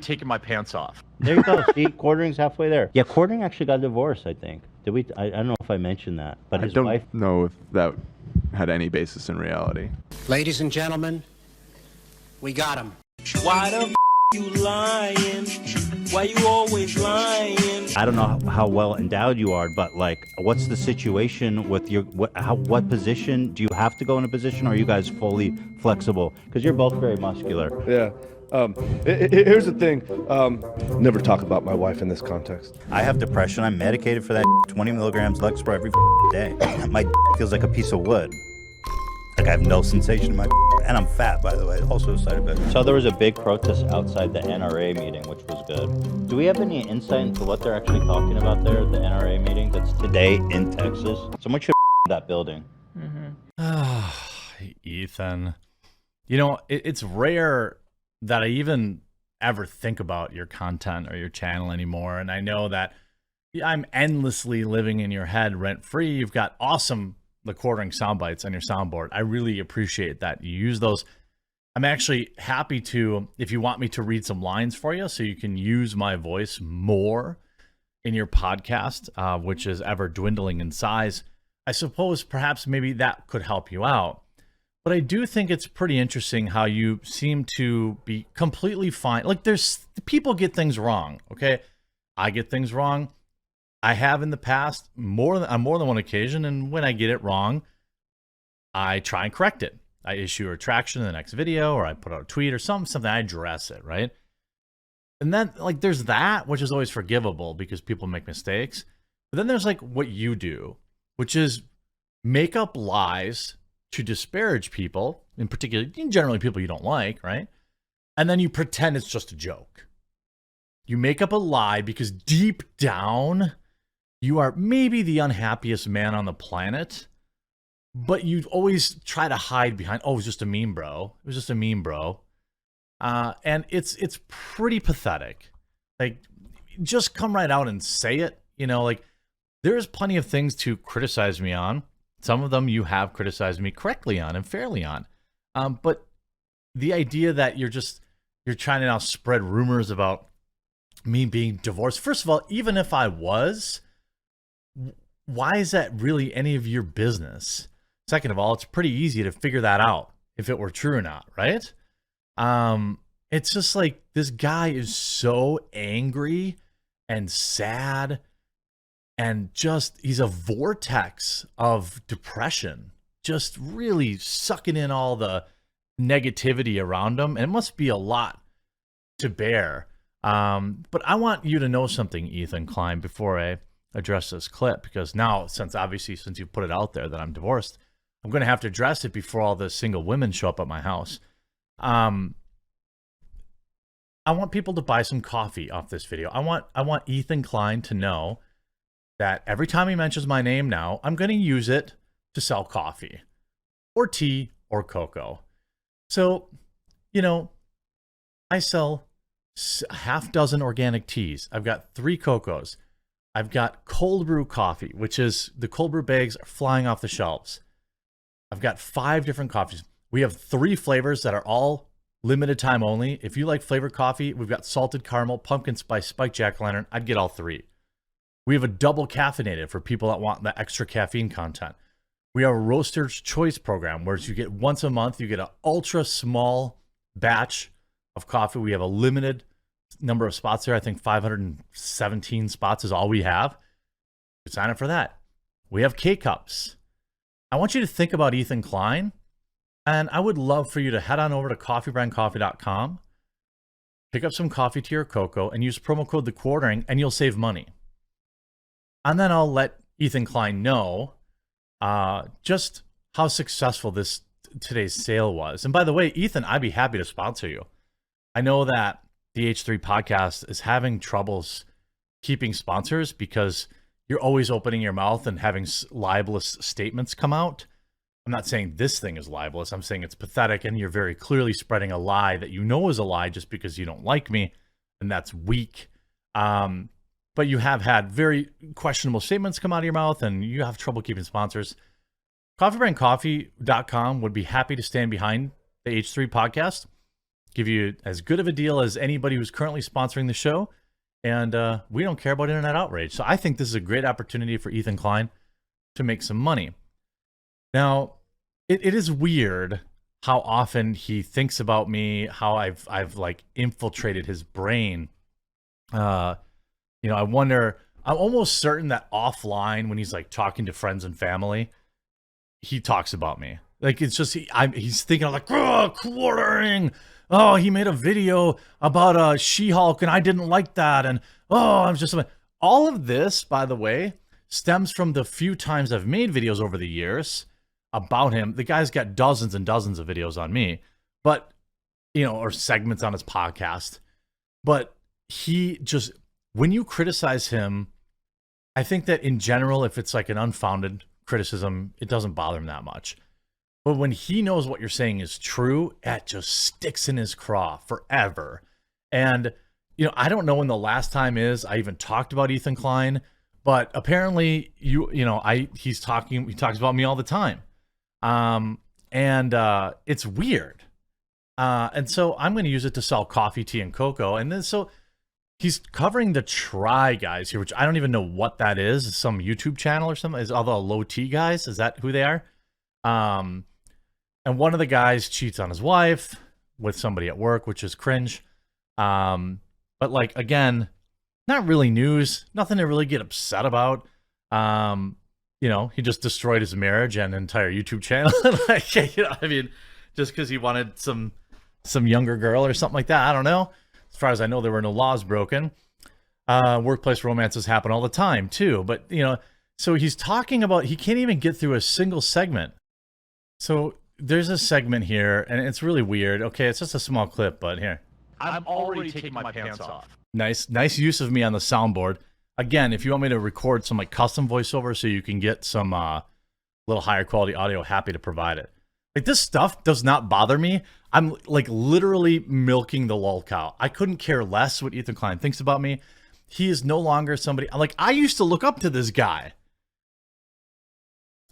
taking my pants off. There you go. See, Quartering's halfway there. Yeah, Quartering actually got divorced, I think. Did we? I don't know if I mentioned that, but his wife. I don't know if that had any basis in reality. Ladies and gentlemen, we got him. Why the you lying? Why you always lying? I don't know how well endowed you are, but like, what's the situation with your what position? Do you have to go in a position, or are you guys fully flexible? Because you're both very muscular. Yeah. Here's the thing. Never talk about my wife in this context. I have depression. I'm medicated for that. 20 milligrams Lexapro every day. My feels like a piece of wood. Like I have no sensation in my and I'm fat, by the way. Also a side effect. So there was a big protest outside the NRA meeting, which was good. Do we have any insight into what they're actually talking about there at the NRA meeting that's today in Texas? Someone should that building. Ethan, you know, it's rare that I even ever think about your content or your channel anymore. And I know that I'm endlessly living in your head rent free. You've got awesome Quartering sound bites on your soundboard. I really appreciate that you use those. I'm actually happy to, if you want me to read some lines for you so you can use my voice more in your podcast, which is ever dwindling in size, I suppose perhaps maybe that could help you out. But I do think it's pretty interesting how you seem to be completely fine. Like people get things wrong, okay? I get things wrong. I have in the past on more than one occasion, and when I get it wrong, I try and correct it. I issue a retraction in the next video, or I put out a tweet or something, I address it, right? And then like there's that, which is always forgivable because people make mistakes. But then there's like what you do, which is make up lies to disparage people, in particular, generally people you don't like, right? And then you pretend it's just a joke. You make up a lie because deep down, you are maybe the unhappiest man on the planet, but you always try to hide behind, oh, it was just a meme, bro. It was just a meme, bro. And it's pretty pathetic. Like, just come right out and say it. You know, like, there's plenty of things to criticize me on. Some of them you have criticized me correctly on and fairly on. But the idea that you're trying to now spread rumors about me being divorced. First of all, even if I was, why is that really any of your business? Second of all, it's pretty easy to figure that out if it were true or not, right? It's just like this guy is so angry and sad and just he's a vortex of depression, just really sucking in all the negativity around him. And it must be a lot to bear. But I want you to know something, Ethan Klein, before I address this clip, because now, since you put it out there that I'm divorced, I'm going to have to address it before all the single women show up at my house. I want people to buy some coffee off this video. I want Ethan Klein to know that every time he mentions my name now, I'm going to use it to sell coffee or tea or cocoa. So, you know, I sell a half dozen organic teas. I've got 3 cocos. I've got cold brew coffee, which is the cold brew bags are flying off the shelves. I've got 5 different coffees. We have 3 flavors that are all limited time only. If you like flavored coffee, we've got salted caramel, pumpkin spice, spiked jack-o'-lantern. I'd get all 3. We have a double caffeinated for people that want the extra caffeine content. We have a roaster's choice program where you get once a month, you get an ultra small batch of coffee. We have a limited number of spots there. I think 517 spots is all we have. You sign up for that. We have K-Cups. I want you to think about Ethan Klein, and I would love for you to head on over to coffeebrandcoffee.com, pick up some coffee to your cocoa, and use promo code TheQuartering, and you'll save money. And then I'll let Ethan Klein know just how successful today's sale was. And by the way, Ethan, I'd be happy to sponsor you. I know that the H3 podcast is having troubles keeping sponsors because you're always opening your mouth and having libelous statements come out. I'm not saying this thing is libelous. I'm saying it's pathetic, and you're very clearly spreading a lie that you know is a lie just because you don't like me, and that's weak. But you have had very questionable statements come out of your mouth, and you have trouble keeping sponsors. Coffeebrandcoffee.com would be happy to stand behind the H3 podcast. give you as good of a deal as anybody who's currently sponsoring the show. And we don't care about internet outrage. So I think this is a great opportunity for Ethan Klein to make some money. Now, it is weird how often he thinks about me, how I've like infiltrated his brain. I wonder, I'm almost certain that offline when he's like talking to friends and family, he talks about me. Like, it's just, he's thinking like, oh, quartering. Oh, he made a video about She-Hulk and I didn't like that. And, oh, I'm just, all of this, by the way, stems from the few times I've made videos over the years about him. The guy's got dozens and dozens of videos on me, but, or segments on his podcast. But he just, when you criticize him, I think that in general, if it's like an unfounded criticism, it doesn't bother him that much. But when he knows what you're saying is true, it just sticks in his craw forever. And, I don't know when the last time is I even talked about Ethan Klein, but apparently he talks about me all the time. It's weird. And so I'm going to use it to sell coffee, tea, and cocoa. And then so he's covering the Try Guys here, which I don't even know what that is. It's some YouTube channel or something. Is all the low T guys? Is that who they are? And one of the guys cheats on his wife with somebody at work, which is cringe. But like, again, not really news, nothing to really get upset about. He just destroyed his marriage and entire YouTube channel. Just because he wanted some younger girl or something like that. I don't know. As far as I know, there were no laws broken. Workplace romances happen all the time too. But, so he's talking about, he can't even get through a single segment. So there's a segment here, and it's really weird. Okay, it's just a small clip, but here. I'm already taking my pants off. Nice use of me on the soundboard. Again, if you want me to record some like custom voiceover so you can get some little higher quality audio, happy to provide it. Like, this stuff does not bother me. I'm like literally milking the lol cow. I couldn't care less what Ethan Klein thinks about me. He is no longer somebody, like, I used to look up to this guy.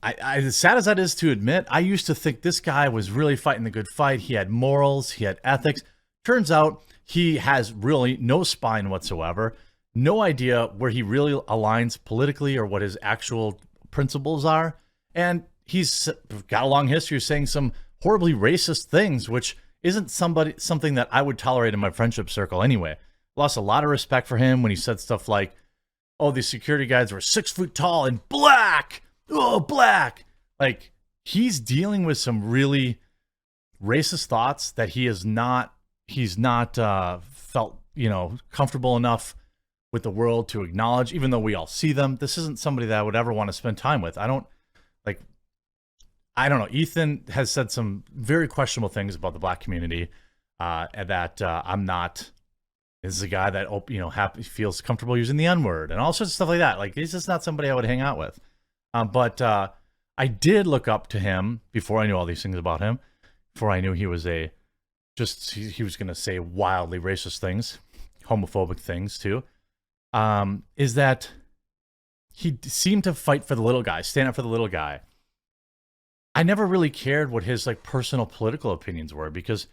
As sad as that is to admit, I used to think this guy was really fighting the good fight. He had morals, he had ethics. Turns out he has really no spine whatsoever, no idea where he really aligns politically or what his actual principles are. And he's got a long history of saying some horribly racist things, which isn't something that I would tolerate in my friendship circle anyway. Lost a lot of respect for him when he said stuff like, oh, the security guards were 6 foot tall and black. Oh, black. Like, he's dealing with some really racist thoughts that he's not felt, comfortable enough with the world to acknowledge, even though we all see them. This isn't somebody that I would ever want to spend time with. I don't know. Ethan has said some very questionable things about the black community, and that I'm not. This is a guy that feels comfortable using the N-word and all sorts of stuff like that. Like, he's just not somebody I would hang out with. But I did look up to him before I knew all these things about him. Before I knew he was he was going to say wildly racist things, homophobic things too. Is that he seemed to fight for the little guy, stand up for the little guy. I never really cared what his like personal political opinions were because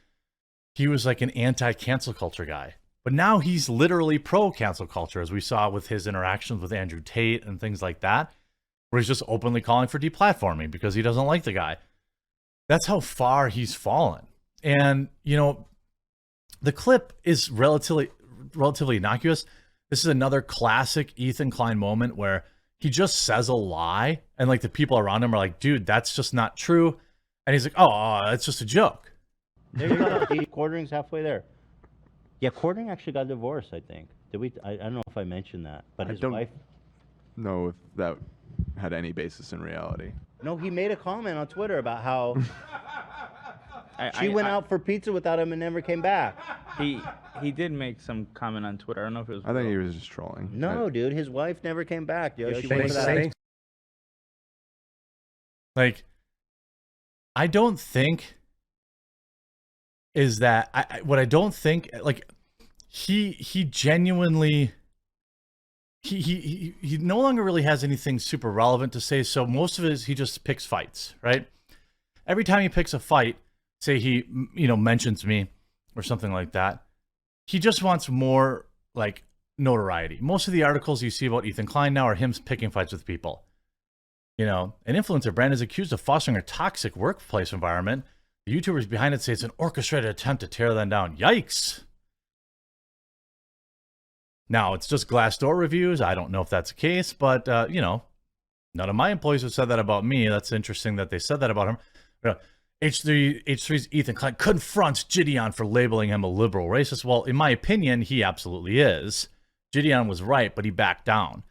he was like an anti-cancel culture guy. But now he's literally pro-cancel culture, as we saw with his interactions with Andrew Tate and things like that, where he's just openly calling for deplatforming because he doesn't like the guy. That's how far he's fallen. And, the clip is relatively innocuous. This is another classic Ethan Klein moment where he just says a lie and like the people around him are like, dude, that's just not true. And he's like, oh, it's just a joke. There you go. Quartering's halfway there. Yeah, Quartering actually got divorced, I think. Did we? I don't know if I mentioned that, but his wife. Know if that had any basis in reality. No, he made a comment on Twitter about how she went out for pizza without him and never came back. He did make some comment on Twitter. I don't know if it was. I think he was just trolling. No, dude, his wife never came back. Yo, she went for that. Like, I don't think is that what I don't think, like, he genuinely he no longer really has anything super relevant to say. So most of it is he just picks fights, right? Every time he picks a fight, say he mentions me, or something like that. He just wants more like notoriety. Most of the articles you see about Ethan Klein now are him picking fights with people. You know, an influencer brand is accused of fostering a toxic workplace environment. The YouTubers behind it say it's an orchestrated attempt to tear them down. Yikes. Now, it's just Glassdoor reviews. I don't know if that's the case, but, you know, none of my employees have said that about me. That's interesting that they said that about him. H3's Ethan Klein confronts Gideon for labeling him a liberal racist. Well, in my opinion, he absolutely is. Gideon was right, but he backed down.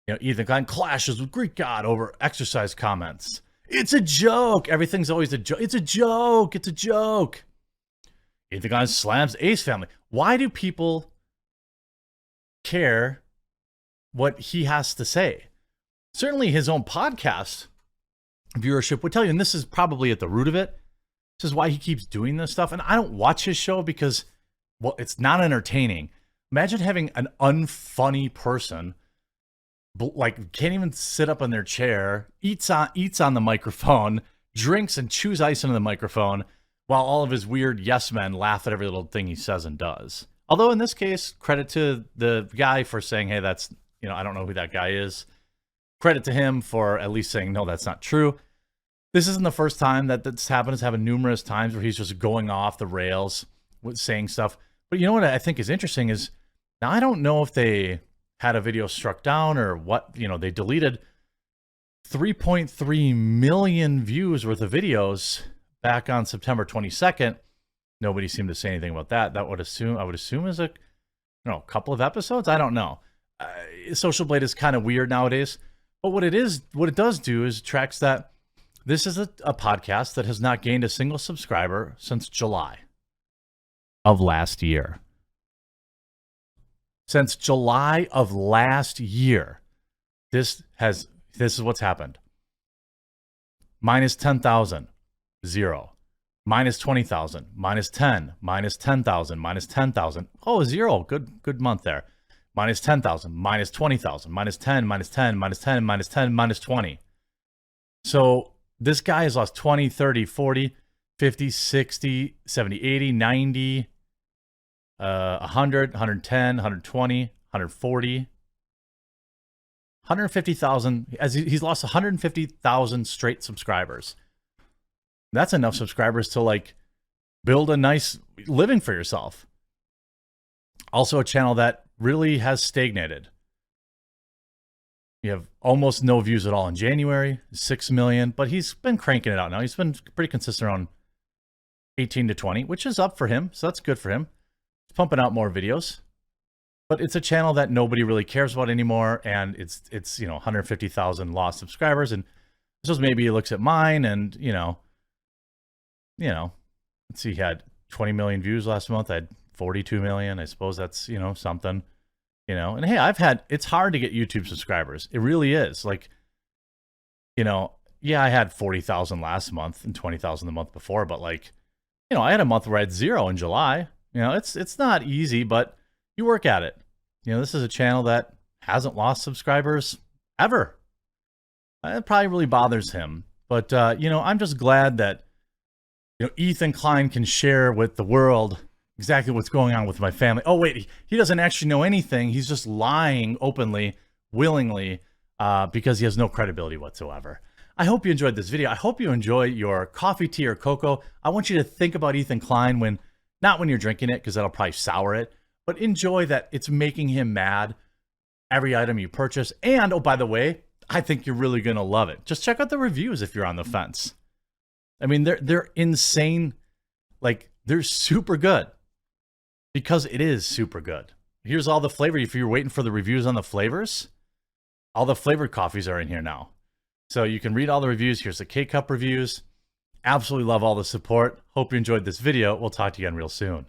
You know, Ethan Klein clashes with Greek God over exercise comments. It's a joke. Everything's always a joke. It's a joke. It's a joke. Ethan Klein slams Ace Family. Why do people care what he has to say? Certainly his own podcast viewership would tell you, and this is probably at the root of it. This is why he keeps doing this stuff. And I don't watch his show because, well, it's not entertaining. Imagine having an unfunny person, like, can't even sit up in their chair, eats on the microphone, drinks and chews ice into the microphone, while all of his weird yes men laugh at every little thing he says and does. Although in this case, credit to the guy for saying, hey, that's, you know, I don't know who that guy is. Credit to him for at least saying, no, that's not true. This isn't the first time that that's happened. It's happened numerous times where he's just going off the rails with saying stuff. But you know what I think is interesting is, now I don't know if they had a video struck down or what, you know, they deleted 3.3 million views worth of videos back on September 22nd. Nobody seemed to say anything about that. I would assume is a, a couple of episodes. I don't know. Social Blade is kind of weird nowadays, but what it does do is tracks that this is a podcast that has not gained a single subscriber since July of last year. Since July of last year, this is what's happened. Minus 10,000, 0. Minus 20,000, minus 10, minus 10,000, minus 10,000. Oh, 0. Good month there. Minus 10,000, minus 20,000, minus 10, minus 10, minus 10, minus 10, minus 20. So this guy has lost 20, 30, 40, 50, 60, 70, 80, 90, 100, 110, 120, 140, 150,000. As he's lost 150,000 straight subscribers. That's enough subscribers to like build a nice living for yourself. Also a channel that really has stagnated. You have almost no views at all in January, 6 million, but he's been cranking it out now. He's been pretty consistent around 18 to 20, which is up for him. So that's good for him. He's pumping out more videos, but it's a channel that nobody really cares about anymore. And it's 150,000 lost subscribers. And so maybe he looks at mine and, let's see, he had 20 million views last month. I had 42 million. I suppose that's, something, and hey, it's hard to get YouTube subscribers. It really is. Like, yeah, I had 40,000 last month and 20,000 the month before, but like, I had a month where I had 0 in July. It's not easy, but you work at it. This is a channel that hasn't lost subscribers ever. It probably really bothers him, but I'm just glad that Ethan Klein can share with the world exactly what's going on with my family. Oh, wait, he doesn't actually know anything. He's just lying openly, willingly, because he has no credibility whatsoever. I hope you enjoyed this video. I hope you enjoy your coffee, tea, or cocoa. I want you to think about Ethan Klein not when you're drinking it, because that'll probably sour it, but enjoy that it's making him mad every item you purchase. And, oh, by the way, I think you're really going to love it. Just check out the reviews if you're on the fence. I mean, they're insane. Like, they're super good because it is super good. Here's all the flavor. If you're waiting for the reviews on the flavors, all the flavored coffees are in here now. So you can read all the reviews. Here's the K-Cup reviews. Absolutely love all the support. Hope you enjoyed this video. We'll talk to you again real soon.